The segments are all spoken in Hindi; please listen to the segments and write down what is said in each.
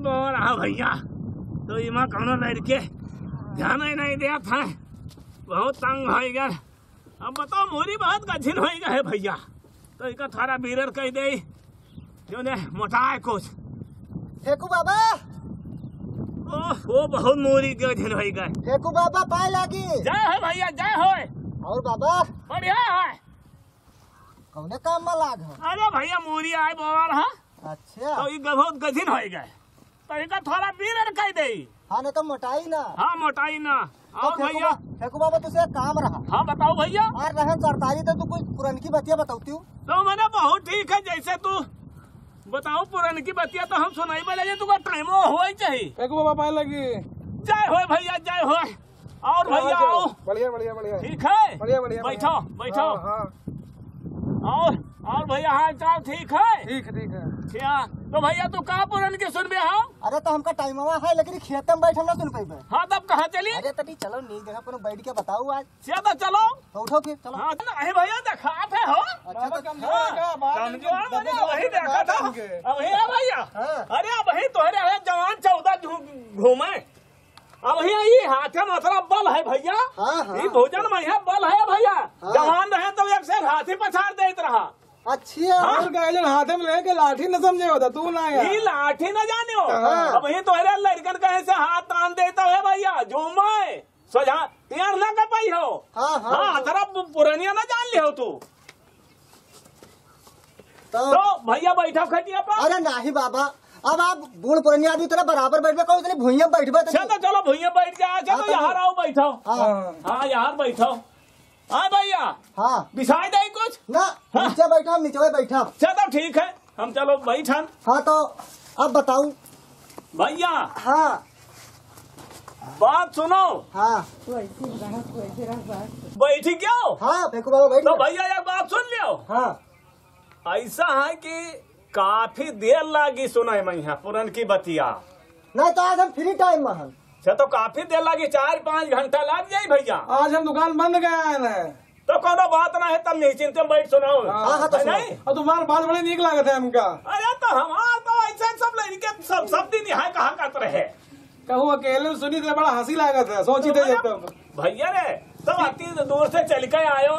बो रहा भैया, तो इमा कौनो लड़के ध्यान ही नहीं दिया था, बहुत तंग हो गया। अब बताओ मोरी बहुत कठिन हो गया है भैया, तो इसका थारा बीरर कह दे जो ने मोटा है कुछ। फेकू बाबा, वो बहुत मोरी कठिन हो गए। फेकू बाबा पाए लागी। जय हो भैया, जय हो। और बाबा बढ़िया है। कौने काम में लाग है? अरे भैया मोरी आए बोला रहा, अच्छा तो ये बहुत कठिन हो गए, तो इसका थोड़ा बीरर कह दे। हाँ नहीं तो मोटाई ना। हाँ मोटाई ना। और भैया फेकू बाबा तुझसे एक काम रहा। हाँ बताओ भैया। और रहे सरकारी तो तू कुछ पुरानी बतिया बताती हूँ। तो मैंने बहुत ठीक है, जैसे तू बताओ पुरानी की बतिया तो हम सुनाई बोले, तुका टाइम हो चाहिए। फेकू बाबा पाए लगी। जय हो भैया, जय हो। और भैया आओ। बढ़िया बढ़िया बढ़िया। ठीक है, बढ़िया बढ़िया। बैठो बैठो। हाँ और भैया हाल चाल ठीक है? ठीक है ठीक है। क्या तो भैया तू कहाँ पुरान के सुन बे? हाँ अरे तो हमका टाइम है, लेकिन खेत में बैठ हम ना सुन पाइबे। हाँ, तब कहाँ चली? अरे तटी चलो नीक जगह पर बैठ के बताओ आज। सीधा चलो। तो उठो फिर चलो। हाँ अरे भैया दिखाते हो। अच्छा तो कमजोर मैंने वही देखा था अब है भैया। अरे अब ही तुम्हारे जवान 14 घूमे, अब ये हाथे मतलब बल है भैया। ये भोजन में है बल है भैया। जवान रहे तो एक से हाथी पछाड़ देते रहा। अच्छा हाथे में लेके लाठी न समझे होता तू ना यार। ये लाठी न जाने हो। अब ये तुम्हारे लड़कन कहे से हाथ तान देता है भैया, झूमे सोझा तैयार न कर पाई हो। हाँ जरा पुरानिया न जान ले हो तू। तो भैया बैठो खटिया पर। अरे नहीं बाबा, अब आप बूढ़ पुरानी आदमी तरह बराबर बैठबे कहो, इतनी भुइया बैठबे तो चलो भैया बैठ जा। चलो यहाँ आओ बैठो। हाँ यहाँ बैठो। हाँ भैया। हाँ बिछाई दे कुछ ना, नीचे बैठा हम नीचे बैठा। चलो ठीक है, हम चलो बैठन। हाँ तो अब बताऊं भैया। हाँ बात सुनो। हाँ बैठी क्यों? हाँ फेकू बाबा बैठ। तो भैया एक बात सुन लियो। हाँ ऐसा है कि काफी देर लागी सुनाई मैं यहाँ पुरन की बतिया। नहीं तो आज हम फ्री टाइम में हम। तो काफी देर लगी, 4-5 घंटा लग जाये भैया। आज हम दुकान बंद गया है। तो कोनो बात ना है, तब निश्चिंत बैठ सुनाओ। हाँ तो नहीं और तुम्हारे बात बड़े नीक लागत है हमका। अरे तो हमारा तो ऐसे सब लड़के सब दिन यहाँ कहाँ करते रहे। कहूँ अकेले सुनी थे, बड़ा हंसी लागत है, सोची थे जब तक भैया रे तब अति दूर से चल के आयो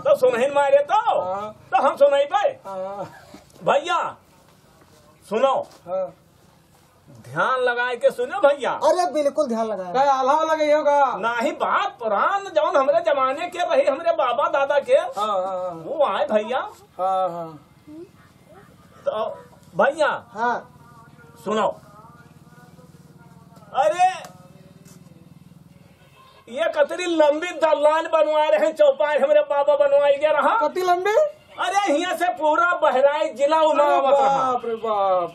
तो सुनही मारे तो हम सुनाई पाए। भैया सुनो, ध्यान लगाए के सुनो भैया। अरे बिल्कुल ध्यान लगाए। आल्हा लगे होगा ना ही बात पुरान जौन हमरे जमाने के रही, हमरे बाबा दादा के वो आए भैया। तो भैया हाँ सुनो, अरे ये कतरी लंबी दलान बनवा रहे हैं, चौपाई हमरे बाबा बनवाई गया रहा। कति लंबी? अरे यहाँ से पूरा बहराइच जिला उमावत रहा। बाप रे बाप,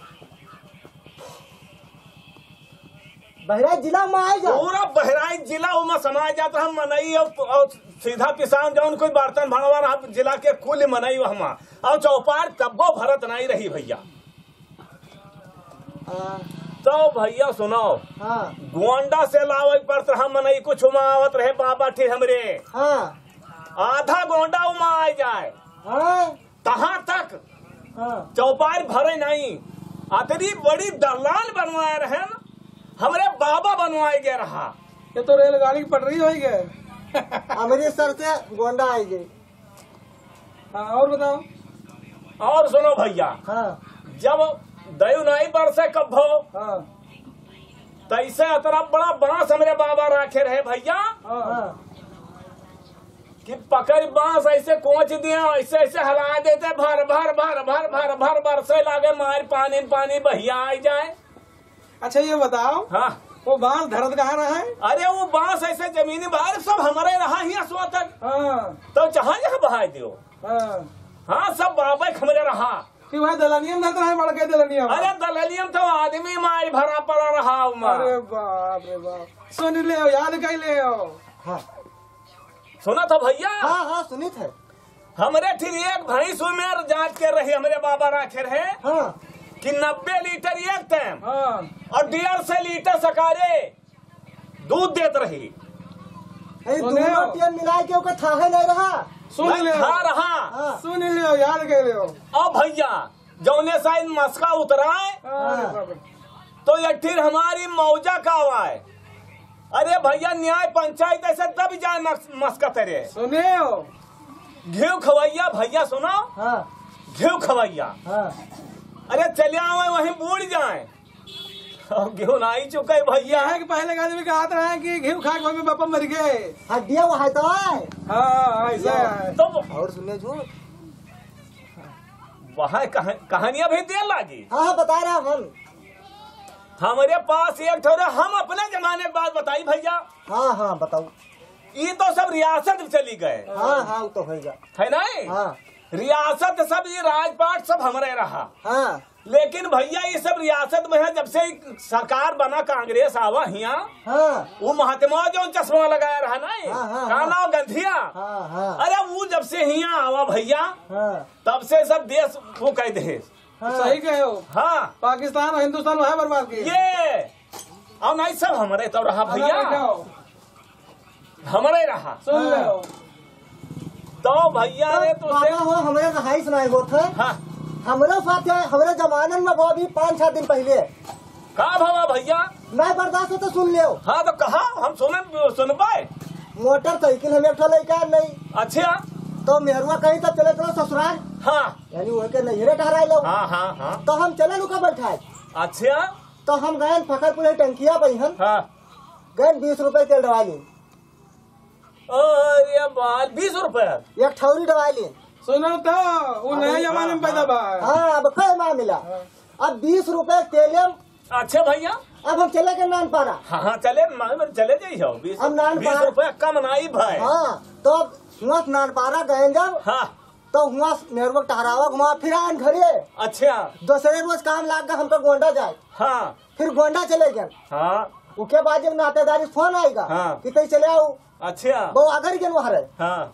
बहराइच जिला में आए जा। पूरा बहराइच जिला उमा समाज जाता हम मनई और सीधा किसान जौन कोई बर्तन भरवा रहा जिला के कुल मनई वहाँ और चौपार तब्बो भरत नहीं रही भैया। तो भैया सुनो, हाँ गोंडा से लावे पड़त रहा मनई कुछ उमावत रहे बाबा थे हमरे। हाँ आधा गोंडा उमा आ जाए हाँ तहाँ तक हाँ चौपार भरे नहीं। अतरी बड़ी दलाल बनवाए रहे न, हमरे बाबा बनवाए गए रहा। ये तो रेलगाड़ी की पटरी हो गए। अमृतसर से गोंडा आई गई। और बताओ। और सुनो भैया, हाँ जब दयु नहीं बरसे कब्बो तैसे अतरा बड़ा बांस हमरे बाबा रखे रहे भैया कि पकड़ बांस ऐसे कोच दिया, ऐसे ऐसे हला देते, भर भर भर भर भर भर बरसे लागे मार पानी पानी बहिया आ जाए। अच्छा ये बताओ, हाँ वो बांस धरत कहाँ रहा है? अरे वो बांस ऐसे जमीनी बाहर सब हमारे रहा ही असुआ तक। तो जहाँ जहाँ बहा दियो। हाँ सब बाबा हमरे रहा कि भाई दलनियम धरत रहा है, बड़के दलनियम। अरे दलनियम तो आदमी मार भरा पड़ा रहा। अरे बाप रे बाप, सुन ले हो, याद कर ले हो। हाँ सुना था भैया। हाँ हाँ सुनी थे। हमरे फिर एक भैंस में जांच के रही हमरे बाबा रखे रहे हाँ कि 90 लीटर एक टाइम और 150 लीटर सकारे दूध देत रही। दोनों टीम मिला के ओकर था है नहीं रहा। सुन ले खा रहा। सुन ले हो, याद कर ले हो। अब भैया जौने साइड मस्का उतराए तो ये फिर हमारी मौजा का हुआ है। अरे भैया न्याय पंचायत ऐसे तब जाए मस्का तेरे सुने घी खवैया भैया सुनो। हाँ घी खवैया। हाँ अरे चले आवे वहीं बूढ़ जाए। अब घी ना ही चुके भैया है कि पहले का आदमी कहते रहे कि घी खा के पापा मर गए। हड्डिया वो है तो है। हाँ ऐसा है। तो और सुनिए झूठ। वहाँ कहानियां भी देर लागी। हाँ बता रहा हम। हमारे पास एक थोड़ा हम अपने जमाने की बात बताई भैया। हाँ हाँ बताओ। ये तो सब रियासत में चली गए हाँ हाँ वो तो होगा है नहीं। हाँ रियासत सब ये राजपाट सब हमारे रहा। हाँ लेकिन भैया ये सब रियासत में है। जब से सरकार बना कांग्रेस आवा यहाँ हाँ वो महात्मा जो चश्मा लगाया रहा ना हाँ, हाँ, काना गंधिया। हाँ हाँ अरे वो जब से यहाँ आवा भैया हाँ तब से सब देश वो कह दे। हाँ। सही कहे हो। हाँ पाकिस्तान और हिंदुस्तान वह बर्बाद किए। ये अब नहीं सब हमारे तो रहा भैया हमारे रहा। सुन ले तो भैया ने तो बाबा हो हमारे रहाई सुनाए हो थे। हाँ हमारे साथ है हमारे जमाने में वो अभी 5-6 दिन पहले कहा भवा भैया मैं बर्दाश्त हो तो सुन लियो। हाँ तो कहा हम सुन पाए। मोटरसाइकिल हमें एक लेकर नहीं। अच्छा तो मेहरुआ कहीं तब चले चलो ससुराल हाँ यानी वो के नहरे ठहराए लो। हाँ हाँ हाँ तो हम चले लुका बैठाए। अच्छा तो हम गए फकरपुर टंकिया बहन हाँ गए 20 रुपए तेल डवा ली। अरे बात 20 रुपए एक ठौरी डवा ली। सुनो तो वो नए जमाने में पैदा बा। हाँ अब कई माह मिला। अब 20 रुपए तेले। अच्छा भैया अब हम चले गए नानपारा। हाँ हाँ चले चले जाइए 20 अब नानपारा। रुपए कम नहीं भाई। हाँ तो हुआ नानपारा गए जब हाँ तो हुआ मेरे को टहरावा घुमा फिर आए घरे। अच्छा दूसरे रोज काम लाग गया हमको गोंडा जाए। हाँ फिर गोंडा चले गए। हाँ उसके बाद जब नातेदारी फोन आएगा हाँ। कि कहीं चले आओ अच्छा वो अगर गए वहां हाँ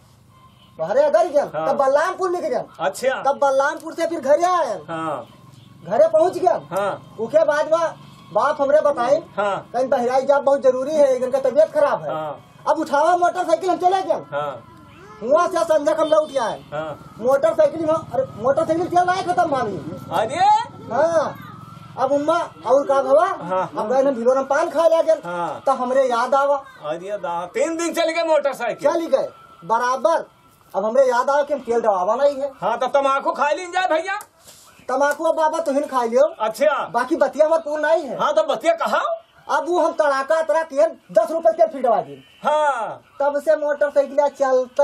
वहां अगर गए हाँ। तब बलरामपुर निकले। अच्छा तब बलरामपुर से फिर घरे आए। हाँ घरे पहुंच गए। हाँ उसके बाद वह बाप हमरे बताए हाँ कहीं बहराई जाब बहुत जरूरी है इनका तबीयत खराब है। हाँ अब उठावा मोटरसाइकिल हम चले गए। हाँ वहाँ से संजय हम लौट आए। हाँ मोटरसाइकिल अरे मोटरसाइकिल तेल नहीं खत्म मानी। अरे हाँ अब उम्मा और का भवा हाँ। अब गए भिलो में पान खा लगे। हाँ। तो हमरे याद आवा अरे 3 दिन चल गए मोटरसाइकिल। चली गए बराबर। अब हमरे याद आवा कि हम तेल डबावा नहीं है। हाँ तो तम्बाकू खा ली जाए भैया। तम्बाकू अब बाबा तुहिन खा लियो। अच्छा बाकी बतिया मत पूर्ण नहीं है। हाँ तो बतिया कहा। अब वो हम तड़ाका तड़ा तेल 10 रुपए तेल फिर डबा दी। हाँ तब से मोटरसाइकिल चलते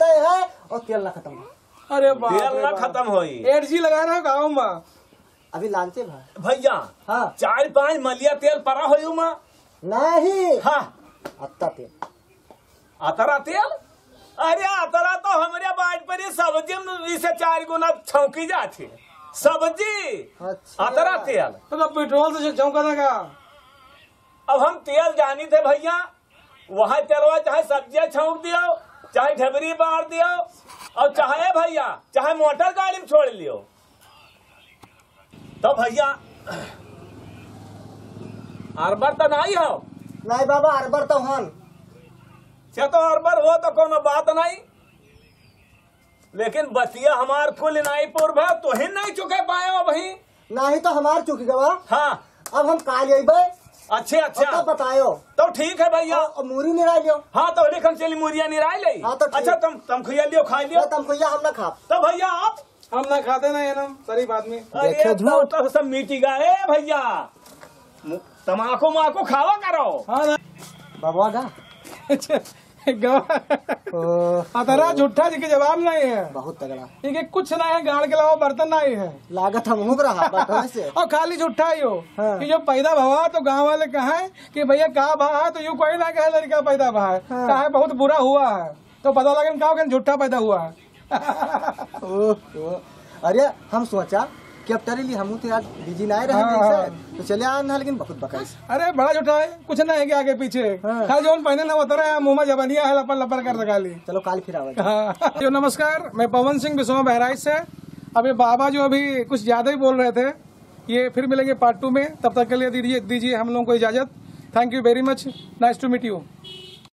है और तेल न खत्म। अरे बाप तेल रे ना बाप। खत्म होई 8G लगा रहा गाँव में। अभी लालचे भाई। भैया हाँ 4-5 मलिया तेल पड़ा हो माँ। नहीं हाँ अत्ता तेल अतरा तेल। अरे अतरा तो हमारे बाट पर ही सब्जी में इसे 4 गुना छौकी जाती सब्जी। अच्छा अतरा तेल तो पेट्रोल से चौंका देगा। अब हम तेल जानी थे भैया वहाँ तेलवा चाहे सब्जियां छौंक दियो चाहे ढबरी बार दियो और चाहे भैया चाहे मोटर गाड़ी में छोड़ लियो। तो भैया अरबर तो नहीं हो। नहीं बाबा अरबर तो हन तो अरबर हो तो कोनो बात नहीं। लेकिन बतिया हमार कुल नहीं पूर्व है तो ही नहीं चुके पाए हो भाई। नहीं तो हमार चुक गवा। हाँ अब हम काल अबे। अच्छा तब बतायो तो ठीक है भैया। और मूरी नहीं रह लियो। हाँ तो हम चली मुरिया निराय ले। हाँ, तो ठीक। अच्छा तुम खुया लियो खा लियो। तुमको यह हम ना खा। तो भैया आप हम ना खाते ना ये ना शरीफ आदमी। अरे तो सब मिटी गए भैया। तमाकू माकू खावा करो। हाँ ना बाबा गा अतरा झूठा जी के जवाब नहीं है। बहुत तगड़ा ये कुछ ना है गाड़ के अलावा बर्तन नहीं है। लागत हम रहा बटन से। और खाली झूठा ही हो। हाँ। कि जो पैदा भवा तो गांव वाले कहे कि भैया कहा भा है तो यूँ कोई ना कहे लड़का पैदा भा है। हाँ। कहा बहुत बुरा हुआ है तो पता लगे कहा झूठा पैदा हुआ है। अरे हम सोचा कि अब तरी ली हम यार बिजी ना रहे हाँ। तो चले आए ना लेकिन बहुत बकाइस। अरे बड़ा झूठा है कुछ ना है कि आगे पीछे। हाँ। खाली जो पहने ना उतर है मुंह में जबानिया है लपर लपर कर लगा ली। चलो काल फिर आवे। हाँ। जो नमस्कार मैं पवन सिंह बिस्वा बहराइच से। अब ये बाबा जो अभी कुछ ज्यादा ही बोल रहे थे ये फिर मिलेंगे पार्ट 2 में। तब तक के लिए दीजिए हम लोगों को इजाजत। Thank you very much. Nice to meet you.